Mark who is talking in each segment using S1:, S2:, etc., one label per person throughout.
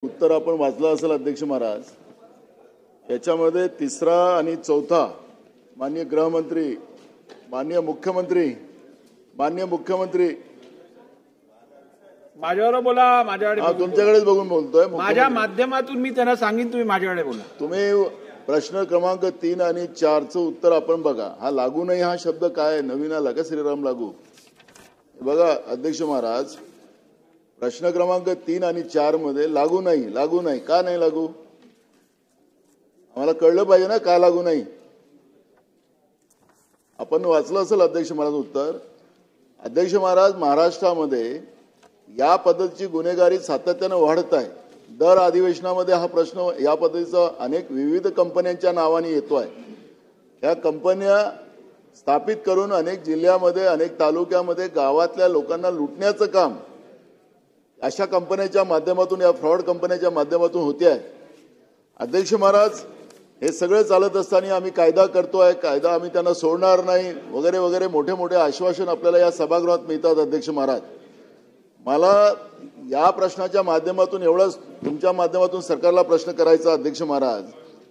S1: उत्तर आपण वाचलं असेल अध्यक्ष महाराज। याच्यामध्ये तिसरा आणि चौथा माननीय गृहमंत्री, माननीय मुख्यमंत्री
S2: माझ्यावर बोला, माझ्याकडे
S1: तुमच्याकडेच बघून बोलतोय।
S2: माझ्या माध्यमातून मी त्यांना सांगिन तुम्ही माझ्याकडे बोला।
S1: तुम्ही प्रश्न क्रमांक 3 आणि 4 चं उत्तर आपण बघा। हा लागू नाही हा शब्द काय नवीन आला का श्रीराम लागू? बघा अध्यक्ष महाराज, प्रश्न क्रमांक 3 आणि 4 मध्ये लागू नाही का नाही लागू? आम्हाला कळलं पाहिजे ना का लागू नाही। आपण वाचलं असेल अध्यक्ष महाराज उत्तर। अध्यक्ष महाराज, महाराष्ट्रामध्ये या पद्धतीची गुन्हेगारी सातत्याने वाढत आहे। दर अधिवेशनामध्ये हा प्रश्न या पद्धतीचा अनेक विविध कंपन्यांच्या नावाने येतोय। या कंपन्या स्थापित करून अनेक जिल्ह्यामध्ये, अनेक तालुक्यामध्ये गावातल्या लोकांना लुटण्याचं काम अशा कंपन्यांच्या माध्यमातून, या फ्रॉड कंपन्यांच्या माध्यमातून होते आहे। अध्यक्ष महाराज, हे सगळं चालत असताना आम्ही कायदा करतोय, कायदा आम्ही त्यांना सोडणार नाही वगैरे वगैरे मोठे मोठे आश्वासन आपल्याला या सभागृहात मिळतात। अध्यक्ष महाराज, मला या प्रश्नाच्या माध्यमातून एवढंच तुमच्या माध्यमातून सरकारला प्रश्न करायचा अध्यक्ष महाराज,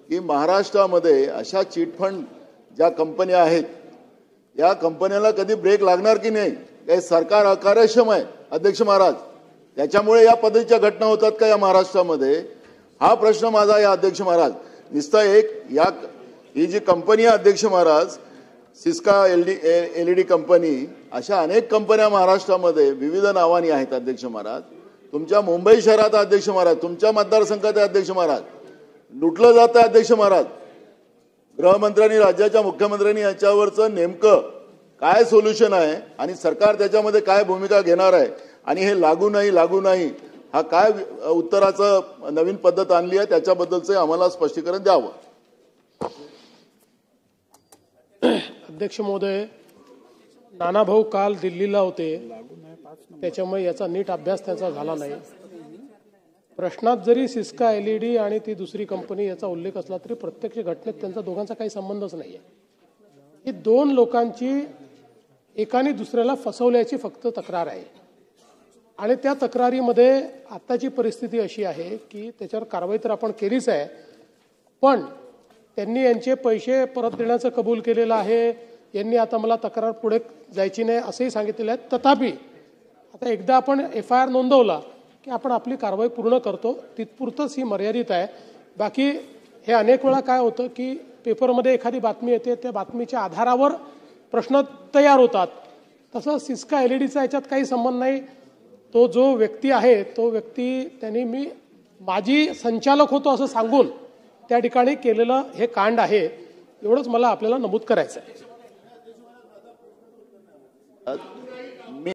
S1: की महाराष्ट्रामध्ये अशा चिटफंड ज्या कंपन्या आहेत, या कंपन्याला कधी ब्रेक लागणार की नाही? काही सरकार अकार्यक्षम आहे अध्यक्ष महाराज, त्याच्यामुळे या पद्धतीच्या घटना होतात का या महाराष्ट्रामध्ये? हा प्रश्न माझा आहे अध्यक्ष महाराज। नुसता एक ही जी कंपनी आहे अध्यक्ष महाराज, सिस्का एलईडी कंपनी, अशा अनेक कंपन्या महाराष्ट्रामध्ये विविध नावांनी आहेत अध्यक्ष महाराज। तुमच्या मुंबई शहरात अध्यक्ष महाराज, तुमच्या मतदारसंघात अध्यक्ष महाराज लुटलं जातं अध्यक्ष महाराज। गृहमंत्र्यांनी, राज्याच्या मुख्यमंत्र्यांनी याच्यावरचं नेमकं काय सोल्युशन आहे आणि सरकार त्याच्यामध्ये काय भूमिका घेणार आहे, आणि हे लागू नाही हा काय उत्तराचं नवीन पद्धत आणली आहे त्याच्याबद्दलचं आम्हाला स्पष्टीकरण द्यावं।
S3: अध्यक्ष महोदय, नाना भाऊ काल दिल्लीला होते, त्याच्यामुळे याचा नीट अभ्यास त्यांचा झाला नाही। प्रश्नात जरी सिस्का एलईडी आणि ती दुसरी कंपनी याचा उल्लेख असला तरी प्रत्यक्ष घटनेत त्यांचा दोघांचा काही संबंधच नाहीये। ही दोन लोकांची एकाने दुसऱ्याला फसवल्याची फक्त तक्रार आहे, आणि त्या तक्रारीमध्ये आताची परिस्थिती अशी आहे की त्याच्यावर कारवाई तर आपण केलीच आहे, पण त्यांनी यांचे पैसे परत देण्याचं कबूल केलेलं आहे। यांनी आता मला तक्रार पुढे जायची नाही असंही सांगितलेलं आहे। तथापि आता एकदा आपण FIR नोंदवला की आपण आपली कारवाई पूर्ण करतो, तिथपुरतच ही मर्यादित आहे। बाकी हे अनेक वेळा काय होतं की पेपरमध्ये एखादी बातमी येते, त्या बातमीच्या आधारावर प्रश्न तयार होतात। तसं सिस्का एलईडीचा याच्यात काही संबंध नाही। तो जो व्यक्ती आहे, तो व्यक्ती त्यांनी मी माजी संचालक होतो असं सांगून त्या ठिकाणी केलेलं हे कांड आहे, एवढंच मला आपल्याला नमूद करायचं आहे।